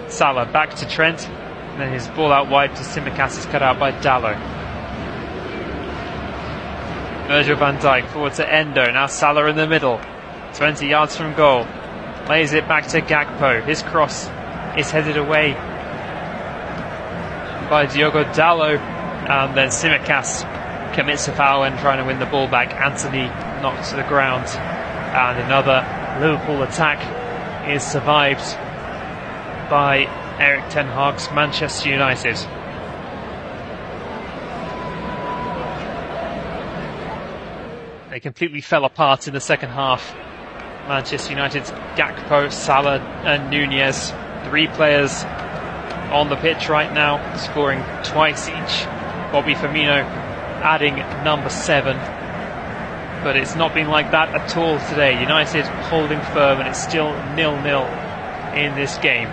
Salah back to Trent, and then his ball out wide to Tsimikas is cut out by Dalot. Virgil van Dijk forward to Endo, now Salah in the middle, 20 yards from goal, lays it back to Gakpo, his cross is headed away by Diogo Dalot, and then Tsimikas commits a foul when trying to win the ball back. Anthony knocked to the ground, and another Liverpool attack is survived by Erik ten Hag's Manchester United. They completely fell apart in the second half. Manchester United's Gakpo, Salah and Nunez, 3 players on the pitch right now, scoring twice each. Bobby Firmino adding number 7. But it's not been like that at all today. United holding firm, and it's still 0-0 in this game.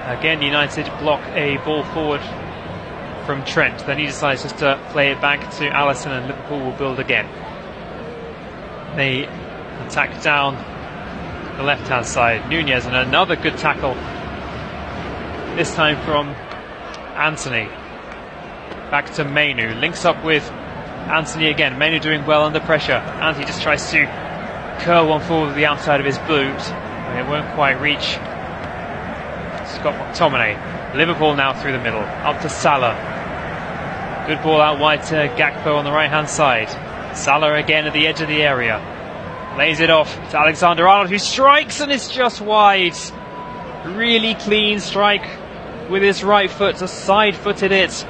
Again, United block a ball forward from Trent. Then he decides just to play it back to Alisson, and Liverpool will build again. They attack down the left-hand side. Nunez, and another good tackle. This time from Anthony. Back to Mainu. Links up with Anthony again. Mainu doing well under pressure. Anthony just tries to curl one forward with the outside of his boot, and it won't quite reach Scott McTominay. Liverpool now through the middle, up to Salah. Good ball out wide to Gakpo on the right hand side. Salah again at the edge of the area, lays it off to Alexander-Arnold, who strikes, and it's just wide. Really clean strike with his right foot, just side-footed it.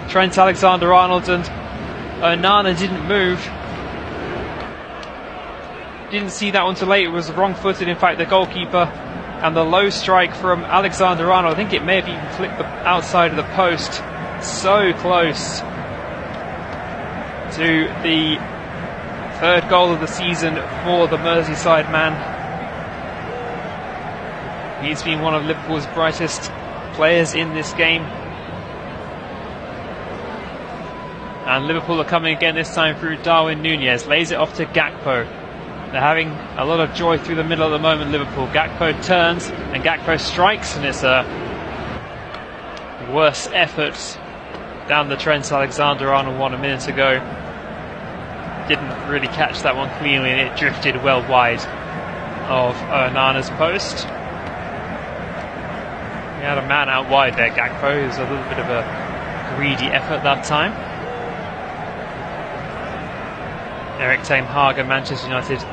Trent Alexander-Arnold, and Onana didn't move. Didn't see that one too late. It was wrong-footed, in fact, the goalkeeper. And the low strike from Alexander-Arnold, I think it may have even flicked the outside of the post. So close to the 3rd goal of the season for the Merseyside man. He's been one of Liverpool's brightest players in this game. And Liverpool are coming again, this time through Darwin Nunez. Lays it off to Gakpo. They're having a lot of joy through the middle at the moment, Liverpool. Gakpo turns, and Gakpo strikes, and it's a worse effort down the Trent Alexander-Arnold one a minute ago. Didn't really catch that one cleanly, and it drifted well wide of Onana's post. He had a man out wide there, Gakpo. It was a little bit of a greedy effort that time. Erik ten Hag and Manchester United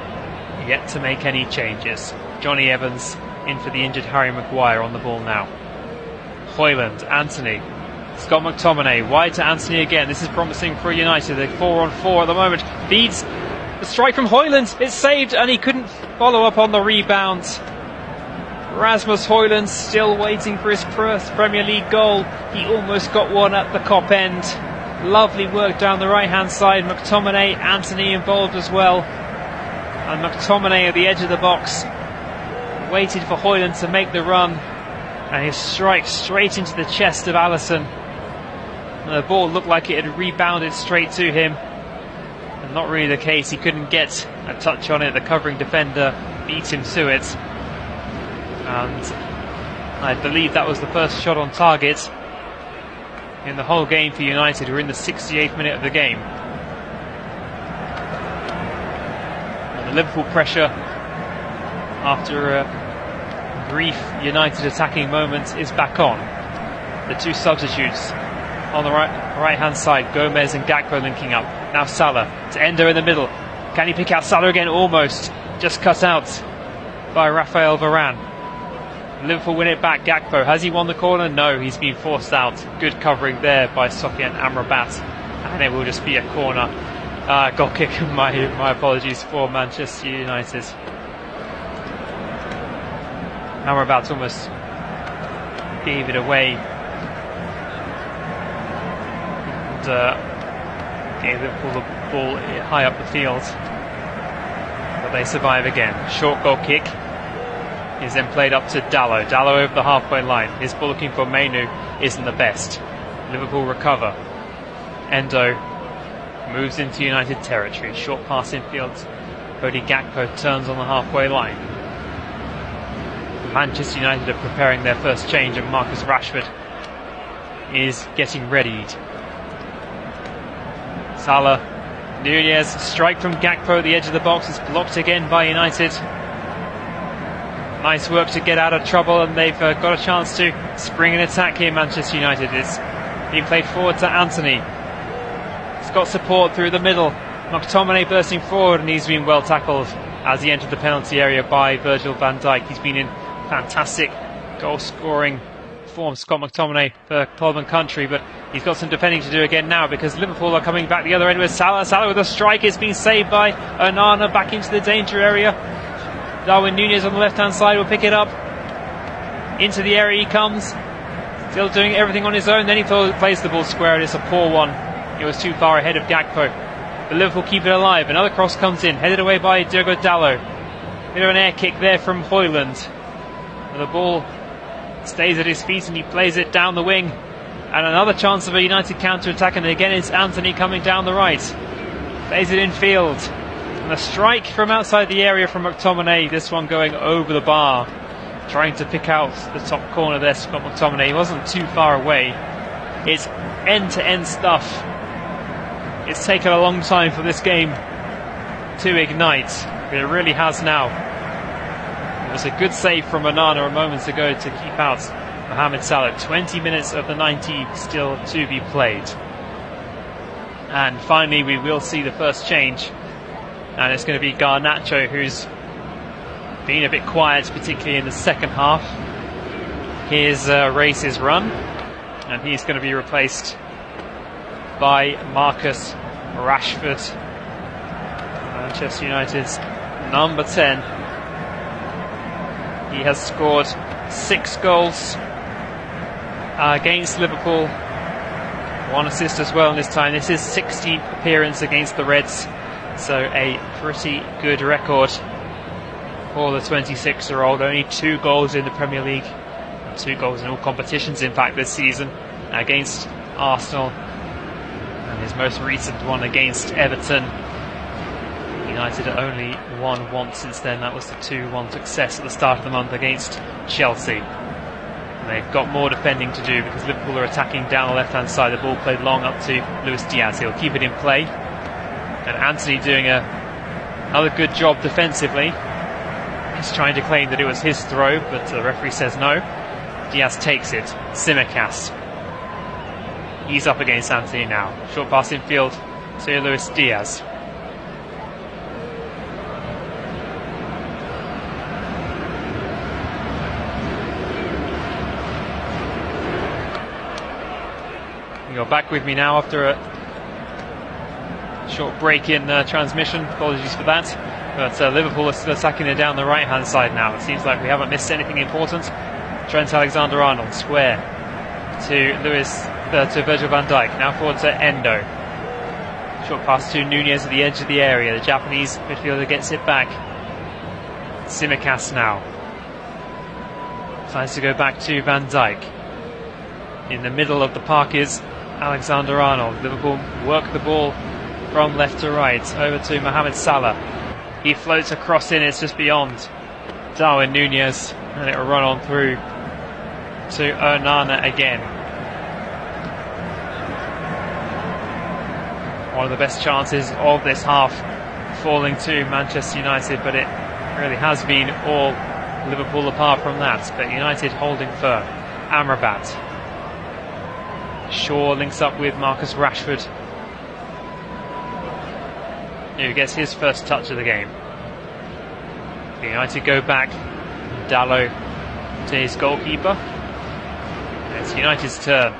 yet to make any changes. Johnny Evans in for the injured Harry Maguire on the ball now. Højlund, Anthony, Scott McTominay, wide to Anthony again. This is promising for United. They're 4-on-4 at the moment. Feeds the strike from Højlund. It's saved, and he couldn't follow up on the rebound. Rasmus Højlund still waiting for his first Premier League goal. He almost got one at the Kop end. Lovely work down the right hand side. McTominay, Anthony involved as well. And McTominay at the edge of the box waited for Højlund to make the run, and he strikes straight into the chest of Alisson. And the ball looked like it had rebounded straight to him, and not really the case. He couldn't get a touch on it. The covering defender beat him to it, and I believe that was the first shot on target in the whole game for United. We're in the 68th minute of the game. And the Liverpool pressure after a brief United attacking moment is back on. The 2 substitutes on the right hand side, Gomez and Gakpo linking up. Now Salah to Endo in the middle. Can he pick out Salah again? Almost. Just cut out by Raphael Varane. Liverpool win it back. Gakpo, has he won the corner? No, he's been forced out. Good covering there by Sofian Amrabat, and it will just be a corner. Goal kick. My apologies for Manchester United. Amrabat almost gave it away, and gave Liverpool the ball high up the field, but they survive again. Short goal kick is then played up to Dalot. Dalot over the halfway line. His ball looking for Mainu isn't the best. Liverpool recover. Endo moves into United territory. Short pass infield. Cody Gakpo turns on the halfway line. Manchester United are preparing their first change, and Marcus Rashford is getting readied. Salah, Nunez, strike from Gakpo at the edge of the box. It's blocked again by United. Nice work to get out of trouble, and they've got a chance to spring an attack here, Manchester United. It's being played forward to Anthony. He's got support through the middle. McTominay bursting forward, and he's been well tackled as he entered the penalty area by Virgil van Dijk. He's been in fantastic goal-scoring form, Scott McTominay, for club and country, but he's got some defending to do again now, because Liverpool are coming back the other end with Salah. Salah with a strike. It's been saved by Onana back into the danger area. Darwin Nunez on the left-hand side will pick it up. Into the area he comes. Still doing everything on his own. Then he plays the ball square, and it's a poor one. It was too far ahead of Gakpo. But Liverpool keep it alive. Another cross comes in, headed away by Diogo Dalot. Bit of an air kick there from Højlund. The ball stays at his feet, and he plays it down the wing. And another chance of a United counter-attack, and again it's Anthony coming down the right. Plays it in field. And a strike from outside the area from McTominay. This one going over the bar. Trying to pick out the top corner there, Scott McTominay. He wasn't too far away. It's end-to-end stuff. It's taken a long time for this game to ignite, but it really has now. It was a good save from Onana moments ago to keep out Mohamed Salah. 20 minutes of the 90 still to be played. And finally we will see the first change, and it's going to be Garnacho, who's been a bit quiet, particularly in the second half. His race is run, and he's going to be replaced by Marcus Rashford, Manchester United's number 10. He has scored 6 goals against Liverpool, 1 assist as well in this time. This is 16th appearance against the Reds, so a pretty good record for the 26-year-old. Only 2 goals in the Premier League, and 2 goals in all competitions in fact this season, against Arsenal, and his most recent one against Everton. United only won once since then. That was the 2-1 success at the start of the month against Chelsea. And they've got more defending to do, because Liverpool are attacking down the left-hand side. The ball played long up to Luis Diaz. He'll keep it in play, and Anthony doing another good job defensively. He's trying to claim that it was his throw, but the referee says no. Diaz takes it. Tsimikas. He's up against Anthony now. Short pass infield to Luis Diaz. You're back with me now after a short break in transmission. Apologies for that. But Liverpool are still attacking it down the right-hand side now. It seems like we haven't missed anything important. Trent Alexander-Arnold square to Virgil van Dijk. Now forward to Endo. Short pass to Nunez at the edge of the area. The Japanese midfielder gets it back. Tsimikas now tries to go back to Van Dijk. In the middle of the park is Alexander-Arnold. Liverpool work the ball from left to right over to Mohamed Salah. He floats across in, it's just beyond Darwin Nunez, and it will run on through to Onana again. One of the best chances of this half falling to Manchester United, but it really has been all Liverpool apart from that. But United holding firm. Amrabat. Shaw links up with Marcus Rashford, who gets his first touch of the game. United go back. Dalot to his goalkeeper. It's United's turn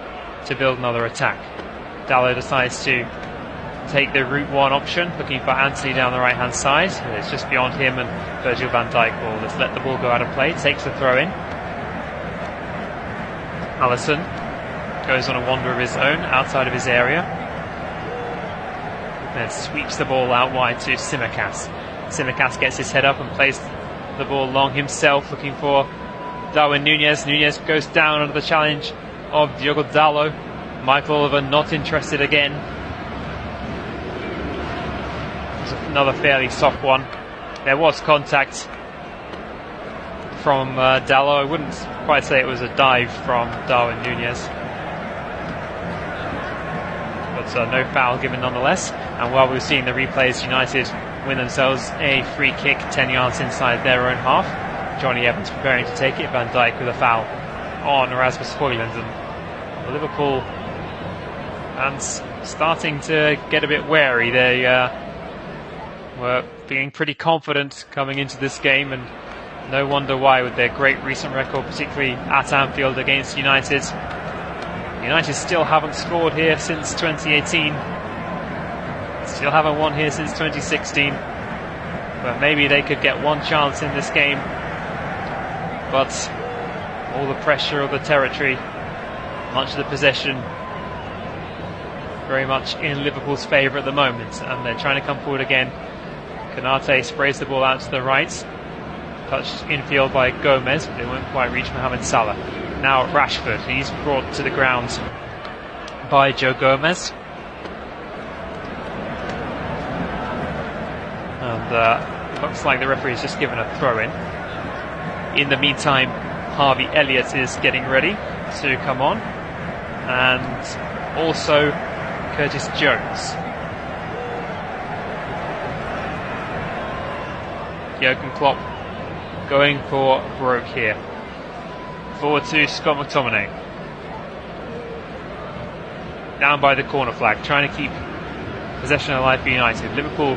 to build another attack. Dalot decides to take the route 1 option, looking for Anthony down the right hand side. It's just beyond him, and Virgil van Dijk will just let the ball go out of play. Takes the throw in. Alisson goes on a wander of his own outside of his area, then sweeps the ball out wide to Tsimikas. Tsimikas gets his head up and plays the ball long himself, looking for Darwin Nunez. Nunez goes down under the challenge of Diogo Dalot. Michael Oliver not interested again. It was another fairly soft one. There was contact from Dalot. I wouldn't quite say it was a dive from Darwin Núñez, but no foul given nonetheless. And while we're seeing the replays, United win themselves a free kick 10 yards inside their own half. Johnny Evans preparing to take it. Van Dijk with a foul on Rasmus Højlund, and Liverpool fans starting to get a bit wary. They were being pretty confident coming into this game, and no wonder why, with their great recent record, particularly at Anfield against United. United still haven't scored here since 2018. Still haven't won here since 2016. But maybe they could get one chance in this game. But all the pressure of the territory, much of the possession, very much in Liverpool's favour at the moment. And they're trying to come forward again. Konate sprays the ball out to the right. Touched infield by Gomez, but they won't quite reach Mohamed Salah. Now Rashford, he's brought to the ground by Joe Gomez. And looks like the referee has just given a throw-in. In the meantime, Harvey Elliott is getting ready to come on. And also Curtis Jones. Jurgen Klopp going for broke here. Forward to Scott McTominay. Down by the corner flag, trying to keep possession alive for United. Liverpool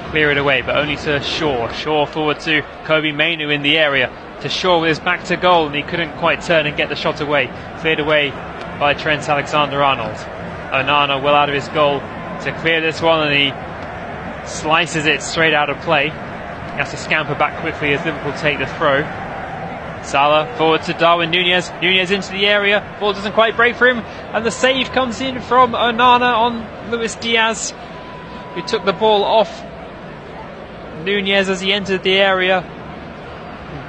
clear it away, but only to Shaw. Shaw forward to Kobe Mainoo in the area. To Shaw with his back to goal, and he couldn't quite turn and get the shot away. Cleared away by Trent Alexander-Arnold. Onana well out of his goal to clear this one, and he slices it straight out of play. He has to scamper back quickly as Liverpool take the throw. Salah forward to Darwin Núñez. Núñez into the area. Ball doesn't quite break for him, and the save comes in from Onana on Luis Diaz, who took the ball off Núñez as he entered the area.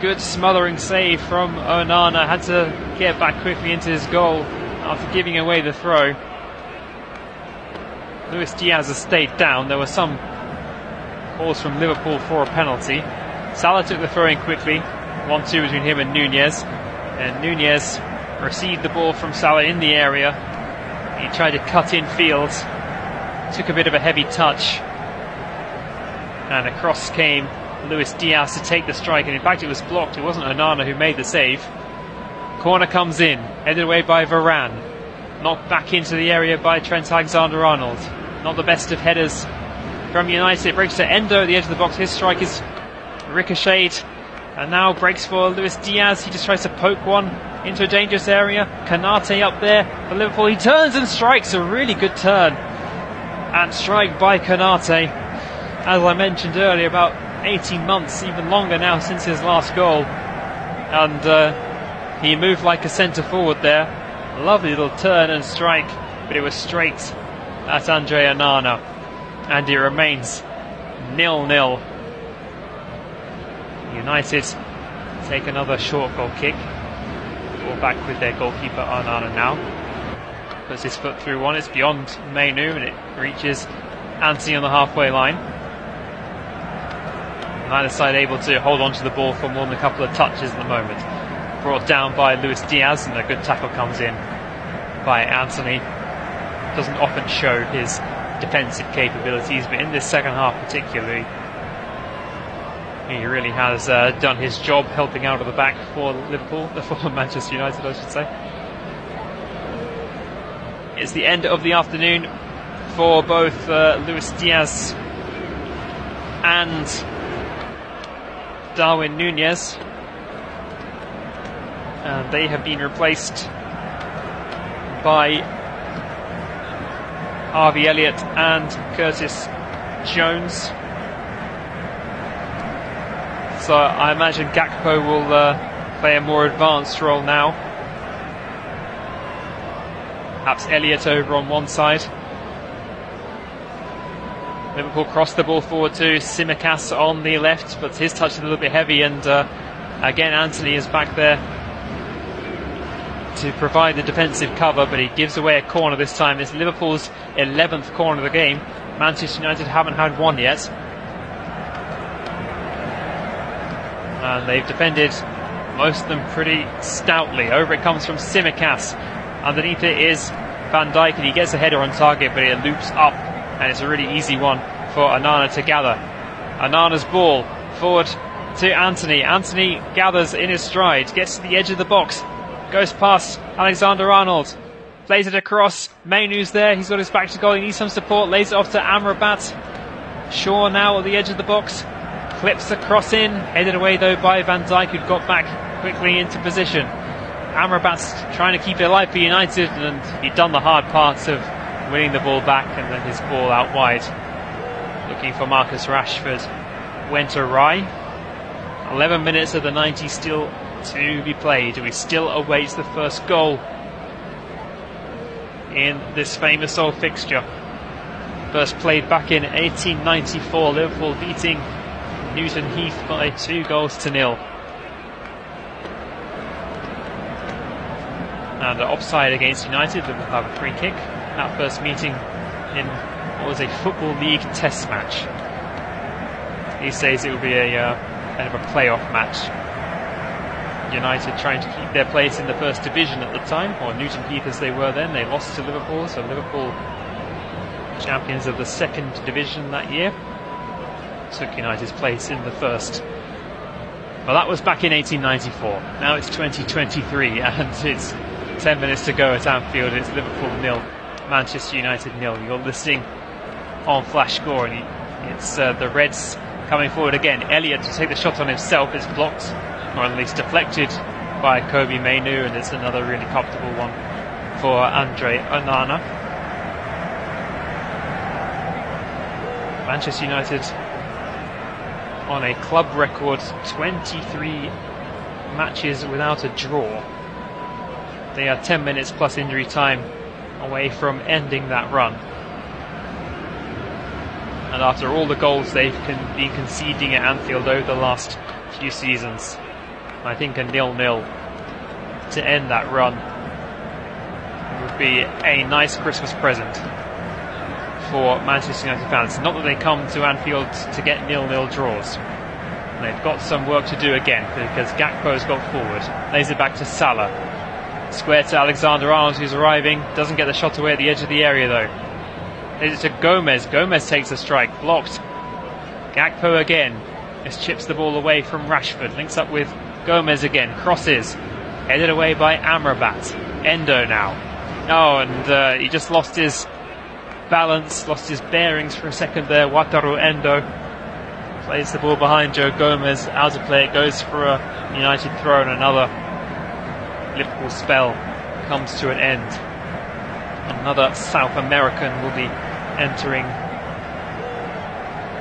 Good smothering save from Onana. Had to get back quickly into his goal after giving away the throw. Luis Diaz has stayed down. There were some calls from Liverpool for a penalty. Salah took the throw in quickly. 1-2 between him and Núñez. And Núñez received the ball from Salah in the area. He tried to cut in field. Took a bit of a heavy touch. And across came Luis Diaz to take the strike. And in fact, it was blocked. It wasn't Onana who made the save. Corner comes in. Headed away by Varane. Knocked back into the area by Trent Alexander-Arnold. Not the best of headers from United. It breaks to Endo at the edge of the box. His strike is ricocheted. And now breaks for Luis Diaz. He just tries to poke one into a dangerous area. Konate up there for Liverpool. He turns and strikes. A really good turn and strike by Konate. As I mentioned earlier, about 18 months, even longer now, since his last goal. And he moved like a centre forward there. A lovely little turn and strike, but it was straight at Andre Onana. And it remains 0-0. United take another short goal kick. Ball back with their goalkeeper Onana now. Puts his foot through one. It's beyond Mainoo and it reaches Anthony on the halfway line. Neither side able to hold on to the ball for more than a couple of touches at the moment. Brought down by Luis Diaz, and a good tackle comes in by Anthony. Doesn't often show his defensive capabilities, but in this second half particularly, he really has done his job helping out of the back for Liverpool, for Manchester United I should say. It's the end of the afternoon for both Luis Diaz and Darwin Núñez. And they have been replaced by Harvey Elliott and Curtis Jones. So I imagine Gakpo will play a more advanced role now. Perhaps Elliott over on one side. Liverpool cross the ball forward to Tsimikas on the left, but his touch is a little bit heavy, and again Anthony is back there to provide the defensive cover, but he gives away a corner this time. It's Liverpool's 11th corner of the game. Manchester United haven't had one yet. And they've defended most of them pretty stoutly. Over it comes from Tsimikas. Underneath it is Van Dijk, and he gets a header on target, but it loops up, and it's a really easy one for Onana to gather. Onana's ball forward to Anthony. Anthony gathers in his stride, gets to the edge of the box, goes past Alexander-Arnold, plays it across. Mainoo's there, he's got his back to goal, he needs some support, lays it off to Amrabat. Shaw now at the edge of the box, clips the cross in, headed away though by Van Dijk, who'd got back quickly into position. Amrabat's trying to keep it alive for United, and he'd done the hard part of winning the ball back, and then his ball out wide. Looking for Marcus Rashford went awry. 11 minutes of the 90 still to be played. We still await the first goal in this famous old fixture. First played back in 1894, Liverpool beating Newton Heath by 2-0. And offside against United, Liverpool have a free kick. That first meeting in what was a Football League test match. These days it will be a kind of a playoff match. United trying to keep their place in the first division at the time, or Newton Heath as they were then. They lost to Liverpool, so Liverpool, champions of the second division that year, took United's place in the first. Well, that was back in 1894. Now it's 2023, and it's 10 minutes to go at Anfield. It's Liverpool 0, Manchester United 0. You're listening on Flash Score, and it's the Reds coming forward again. Elliott to take the shot on himself is blocked, or at least deflected, by Kobbie Mainoo, and it's another really comfortable one for Andre Onana. Manchester United on a club record 23 matches without a draw. They are 10 minutes plus injury time away from ending that run. And after all the goals they've been conceding at Anfield over the last few seasons, I think a 0-0 to end that run would be a nice Christmas present for Manchester United fans. Not that they come to Anfield to get 0-0 draws. They've got some work to do again, because Gakpo's got forward, lays it back to Salah, square to Alexander-Arnold, who's arriving, doesn't get the shot away at the edge of the area though. Lays it to Gomez. Gomez takes a strike, blocked. Gakpo again just chips the ball away from Rashford, links up with Gomez again, crosses, headed away by Amrabat. Endo now. Oh, and he just lost his balance, lost his bearings for a second there. Wataru Endo plays the ball behind Joe Gomez, out of play. It goes for a United throw, and another Liverpool spell comes to an end. Another South American will be entering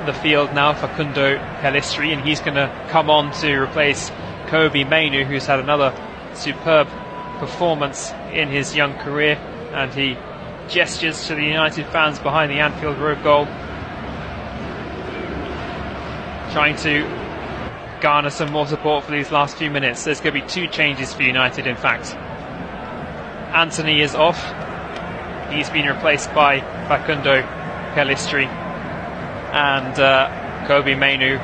the field now, Facundo Pelistri, and he's going to come on to replace Kobbie Mainoo, who's had another superb performance in his young career, and he gestures to the United fans behind the Anfield Road goal, trying to garner some more support for these last few minutes. There's going to be 2 changes for United, in fact. Anthony is off. He's been replaced by Facundo Pelistri, and Kobbie Mainoo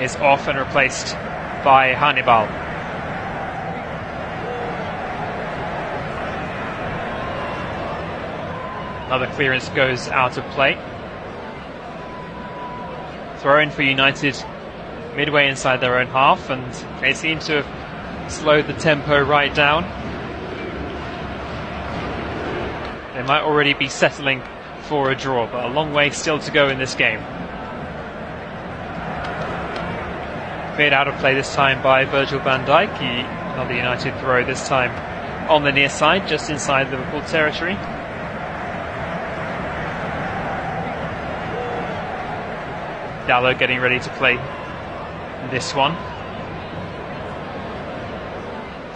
is off and replaced by Hannibal. Another clearance goes out of play. Throw in for United midway inside their own half, and they seem to have slowed the tempo right down. They might already be settling for a draw, but a long way still to go in this game. Cleared out of play this time by Virgil van Dijk. Another United throw, this time on the near side, just inside Liverpool territory. Dalot getting ready to play this one.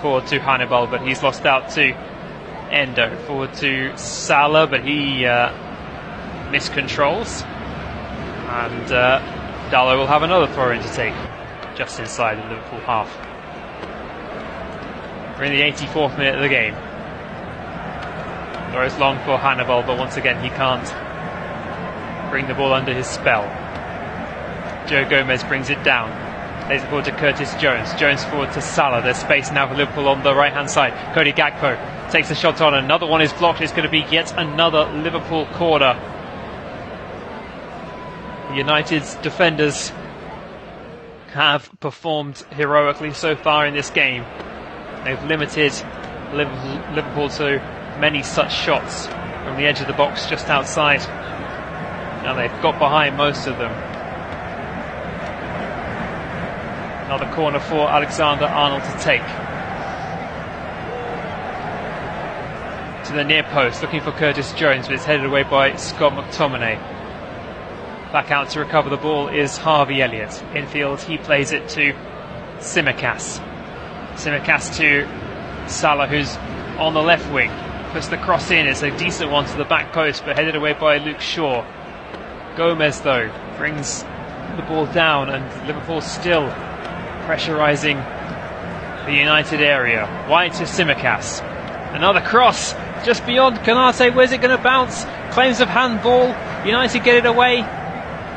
Forward to Hannibal, but he's lost out to Endo. Forward to Salah, but he miscontrols. And Dalot will have another throw in to take just inside the Liverpool half. We're in the 84th minute of the game. Throws long for Hannibal, but once again he can't bring the ball under his spell. Joe Gomez brings it down. Plays it forward to Curtis Jones. Jones forward to Salah. There's space now for Liverpool on the right hand side. Cody Gakpo takes a shot on. Another one is blocked. It's going to be yet another Liverpool corner. United's defenders have performed heroically so far in this game. They've limited Liverpool to many such shots from the edge of the box just outside. Now they've got behind most of them. Another corner for Alexander-Arnold to take. To the near post, looking for Curtis Jones, but it's headed away by Scott McTominay. Back out to recover the ball is Harvey Elliott. Infield, he plays it to Tsimikas. Tsimikas to Salah, who's on the left wing. Puts the cross in. It's a decent one to the back post, but headed away by Luke Shaw. Gomez, though, brings the ball down, and Liverpool still pressurising the United area. Wide to Tsimikas. Another cross just beyond Konate. Where's it going to bounce? Claims of handball. United get it away.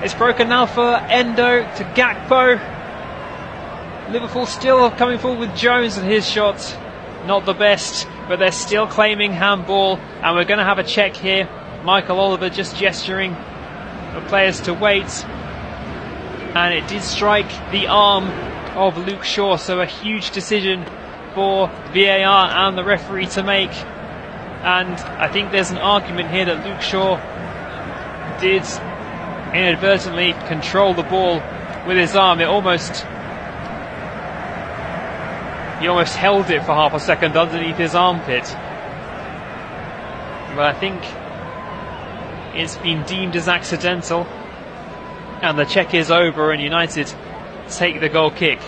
It's broken now for Endo to Gakpo. Liverpool still coming forward with Jones, and his shot not the best, but they're still claiming handball, and we're going to have a check here. Michael Oliver just gesturing for players to wait, and it did strike the arm of Luke Shaw, so a huge decision for VAR and the referee to make. And I think there's an argument here that Luke Shaw did inadvertently control the ball with his arm. He almost held it for half a second underneath his armpit, but I think it's been deemed as accidental, and the check is over, and United take the goal kick.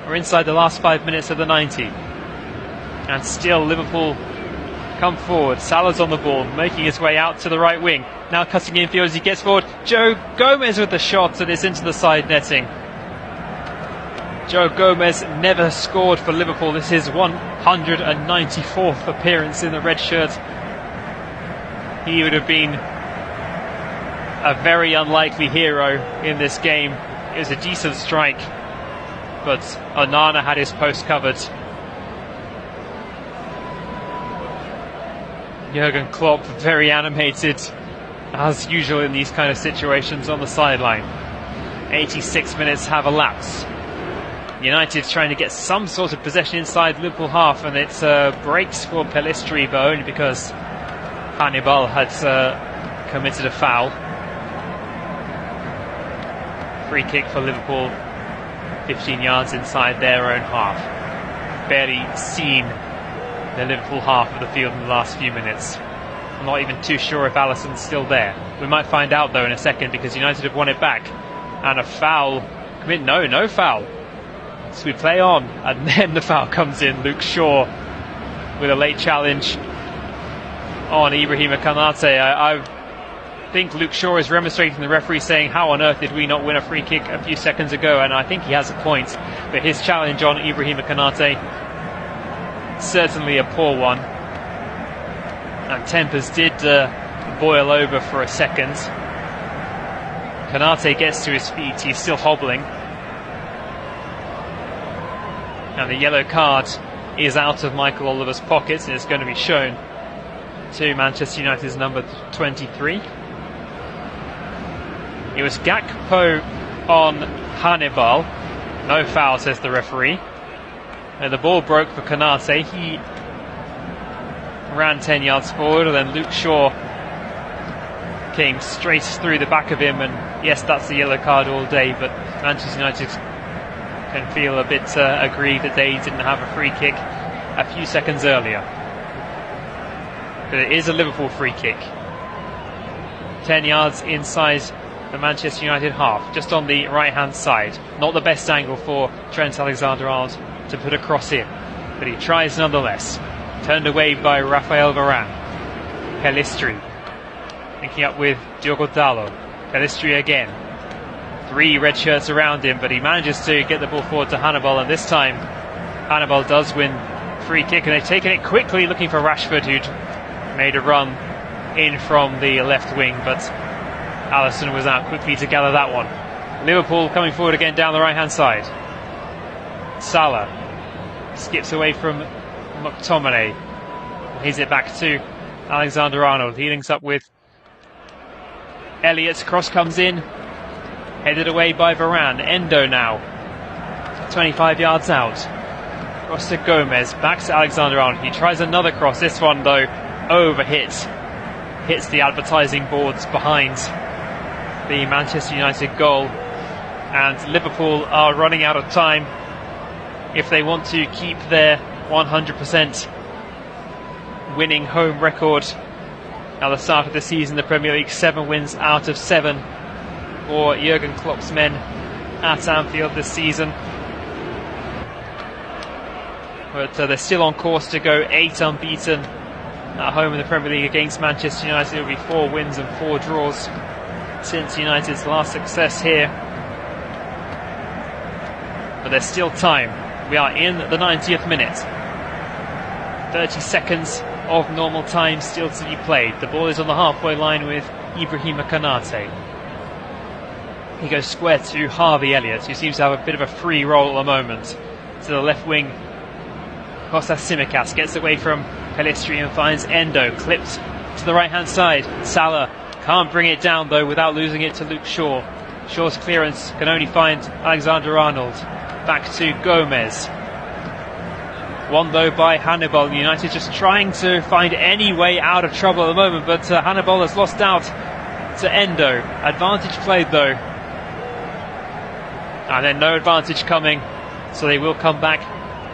We're inside the last 5 minutes of the 90, and still Liverpool come forward. Salah's on the ball, making his way out to the right wing. Now cutting infield as he gets forward. Joe Gomez with the shot, and it's into the side netting. Joe Gomez never scored for Liverpool. This is his 194th appearance in the red shirt. He would have been a very unlikely hero in this game. It was a decent strike, but Onana had his post covered. Jurgen Klopp very animated as usual in these kind of situations on the sideline. 86 minutes have elapsed. United trying to get some sort of possession inside Liverpool half, and it breaks for Pelistri, but only because Hannibal had committed a foul. Free kick for Liverpool, 15 yards inside their own half. Barely seen the Liverpool half of the field in the last few minutes. I'm not even too sure if Alisson's still there. We might find out though in a second, because United have won it back. And a foul. No foul. So we play on, and then the foul comes in. Luke Shaw with a late challenge on Ibrahima Konate. I think Luke Shaw is remonstrating the referee, saying, how on earth did we not win a free kick a few seconds ago? And I think he has a point. But his challenge on Ibrahima Konate, certainly a poor one. And tempers did boil over for a second. Konate gets to his feet. He's still hobbling. And the yellow card is out of Michael Oliver's pockets, and it's going to be shown to Manchester United's number 23. It was Gakpo on Hannibal. No foul, says the referee. And the ball broke for Konate. He ran 10 yards forward, and then Luke Shaw came straight through the back of him. And yes, that's the yellow card all day, but Manchester United can feel a bit aggrieved that they didn't have a free kick a few seconds earlier. But it is a Liverpool free kick. 10 yards inside the Manchester United half, just on the right hand side. Not the best angle for Trent Alexander-Arnold to put a cross in, but he tries nonetheless. Turned away by Rafael Varane. Pelistri linking up with Diogo Dalot. Pelistri again. 3 red shirts around him, but he manages to get the ball forward to Hannibal, and this time Hannibal does win free kick, and they've taken it quickly, looking for Rashford, who'd made a run in from the left wing, but Alisson was out quickly to gather that one. Liverpool coming forward again down the right hand side. Salah skips away from McTominay. He's it back to Alexander-Arnold. He links up with Elliott. Cross comes in, headed away by Varane. Endo now, 25 yards out. Cross to Gomez, back to Alexander-Arnold. He tries another cross. This one, though, overhit. Hits the advertising boards behind the Manchester United goal. And Liverpool are running out of time if they want to keep their 100% winning home record at the start of the season. The Premier League, 7 wins out of 7 for Jurgen Klopp's men at Anfield this season. But they're still on course to go 8 unbeaten at home in the Premier League against Manchester United. It will be 4 wins and 4 draws since United's last success here. But there's still time. We are in the 90th minute. 30 seconds of normal time still to be played. The ball is on the halfway line with Ibrahima Konate. He goes square to Harvey Elliott, who seems to have a bit of a free roll at the moment. To the left wing, Kostas Tsimikas gets away from Pelistri and finds Endo, clipped to the right hand side. Salah can't bring it down though without losing it to Luke Shaw. Shaw's clearance can only find Alexander-Arnold. Back to Gomez. Won though by Hannibal. United just trying to find any way out of trouble at the moment, but Hannibal has lost out to Endo. Advantage played though. And then no advantage coming, so they will come back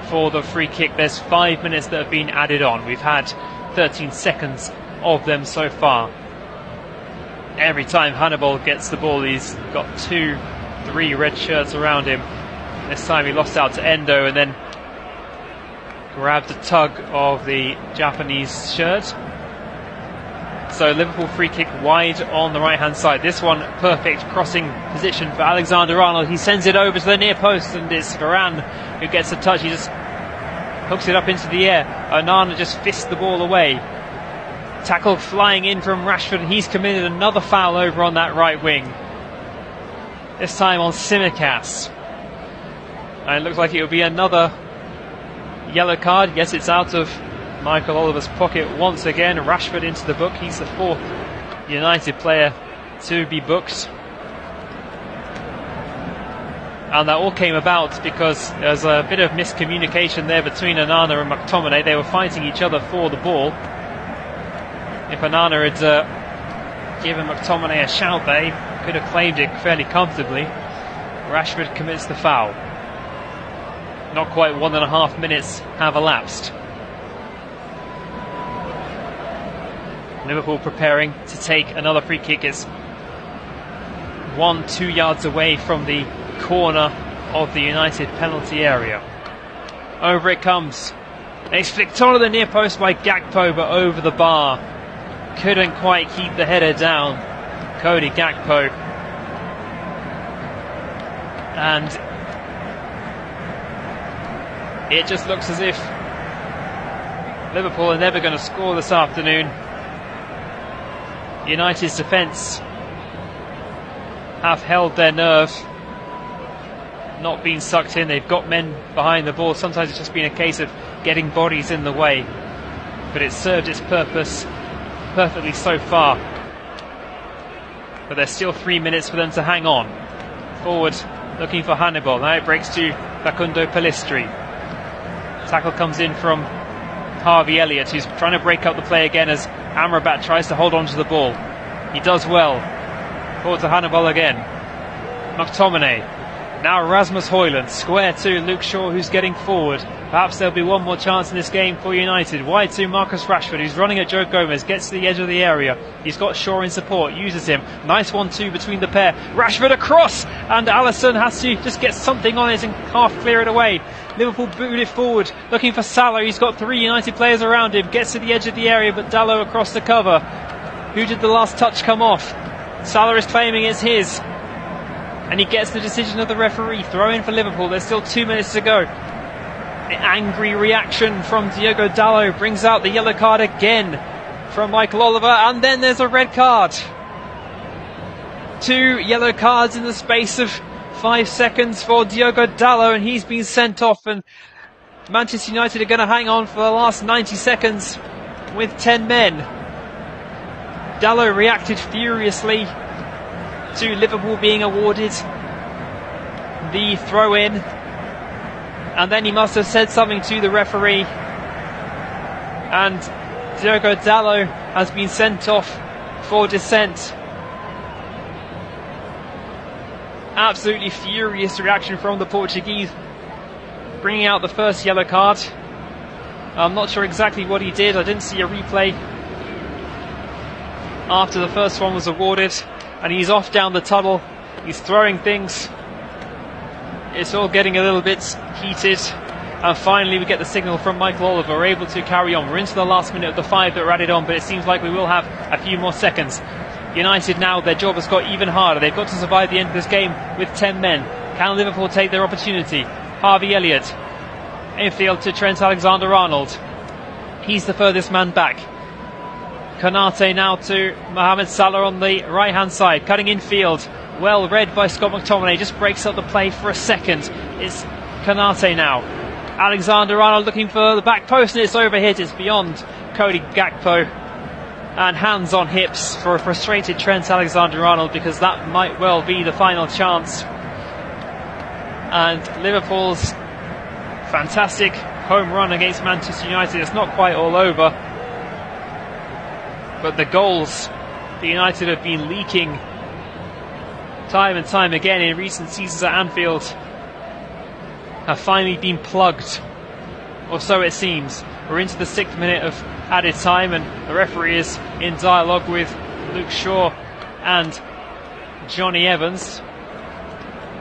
for the free kick. There's 5 minutes that have been added on. We've had 13 seconds of them so far. Every time Hannibal gets the ball, he's got 2-3 red shirts around him. This time he lost out to Endo and then grabbed a tug of the Japanese shirt. So Liverpool free kick wide on the right hand side. This one perfect crossing position for Alexander-Arnold. He sends it over to the near post and it's Varane who gets a touch. He just hooks it up into the air. Onana just fists the ball away. Tackle flying in from Rashford. He's committed another foul over on that right wing. This time on Tsimikas. And it looks like it will be another yellow card. Yes, it's out of Michael Oliver's pocket once again. Rashford into the book. He's the 4th United player to be booked. And that all came about because there's a bit of miscommunication there between Onana and McTominay. They were fighting each other for the ball. If Onana had given McTominay a shout there, he could have claimed it fairly comfortably. Rashford commits the foul. Not quite 1.5 minutes have elapsed. Liverpool preparing to take another free kick. It's 1-2 yards away from the corner of the United penalty area. Over it comes. It's flicked onto the near post by Gakpo, but over the bar. Couldn't quite keep the header down, Cody Gakpo. And it just looks as if Liverpool are never going to score this afternoon. United's defence have held their nerve, not been sucked in. They've got men behind the ball. Sometimes it's just been a case of getting bodies in the way, but it's served its purpose perfectly so far. But there's still 3 minutes for them to hang on. Forward looking for Hannibal. Now it breaks to Facundo Pelistri. Tackle comes in from Harvey Elliott, who's trying to break up the play again as Amrabat tries to hold on to the ball. He does well. Forward to Hannibal again. McTominay. Now Rasmus Højlund, square to Luke Shaw, who's getting forward. Perhaps there'll be one more chance in this game for United. Wide to Marcus Rashford, who's running at Joe Gomez, gets to the edge of the area. He's got Shaw in support, uses him. Nice 1-2 between the pair. Rashford across, and Alisson has to just get something on it and half clear it away. Liverpool boot it forward, looking for Salah. He's got 3 United players around him. Gets to the edge of the area, but Dalot across the cover. Who did the last touch come off? Salah is claiming it's his. And he gets the decision of the referee. Throw in for Liverpool. There's still 2 minutes to go. An angry reaction from Diogo Dalot brings out the yellow card again from Michael Oliver. And then there's a red card. 2 yellow cards in the space of 5 seconds for Diogo Dalot, and he's been sent off, and Manchester United are going to hang on for the last 90 seconds with 10 men. Dalot reacted furiously to Liverpool being awarded the throw-in, and then he must have said something to the referee, and Diogo Dalot has been sent off for dissent. Absolutely furious reaction from the Portuguese, bringing out the first yellow card. I'm not sure exactly what he did. I didn't see a replay after the first one was awarded, and he's off down the tunnel. He's throwing things. It's all getting a little bit heated, and finally we get the signal from Michael Oliver. We're able to carry on. We're into the last minute of the 5 that were added on, but it seems like we will have a few more seconds. United now, their job has got even harder. They've got to survive the end of this game with 10 men. Can Liverpool take their opportunity? Harvey Elliott, infield to Trent Alexander-Arnold. He's the furthest man back. Konate now to Mohamed Salah on the right hand side, cutting infield. Well read by Scott McTominay, just breaks up the play for a second. It's Konate now. Alexander-Arnold looking for the back post, and it's overhit. It's beyond Cody Gakpo, and hands on hips for a frustrated Trent Alexander-Arnold, because that might well be the final chance. And Liverpool's fantastic home run against Manchester United, it's not quite all over, but the goals that United have been leaking time and time again in recent seasons at Anfield have finally been plugged, or so it seems. We're into the 6th minute of added time, and the referee is in dialogue with Luke Shaw and Johnny Evans.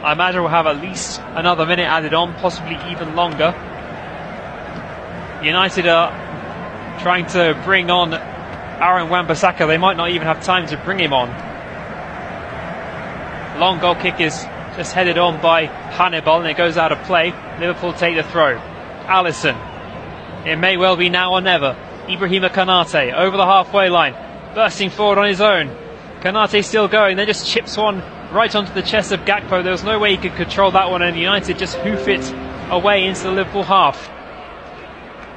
I imagine we'll have at least another minute added on, possibly even longer. United are trying to bring on Aaron Wan-Bissaka. They might not even have time to bring him on. Long goal kick is just headed on by Hannibal, and it goes out of play. Liverpool take the throw. Alisson. It may well be now or never. Ibrahima Konate over the halfway line, bursting forward on his own. Konate still going, then just chips one right onto the chest of Gakpo. There was no way he could control that one, and United just hoof it away into the Liverpool half.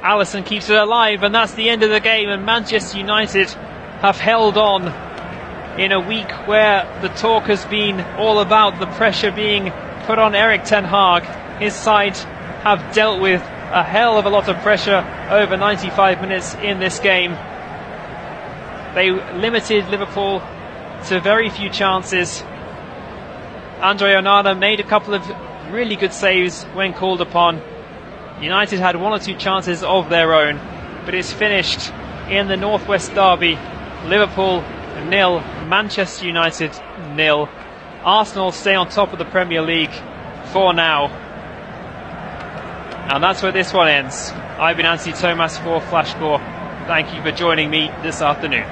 Alisson keeps it alive, and that's the end of the game, and Manchester United have held on in a week where the talk has been all about the pressure being put on Erik ten Hag. His side have dealt with a hell of a lot of pressure over 95 minutes in this game. They limited Liverpool to very few chances. Andre Onana made a couple of really good saves when called upon. United had 1 or 2 chances of their own, but it's finished in the Northwest Derby. Liverpool 0, Manchester United 0. Arsenal stay on top of the Premier League for now. And that's where this one ends. I've been Anthony Thomas for Flashcore. Thank you for joining me this afternoon.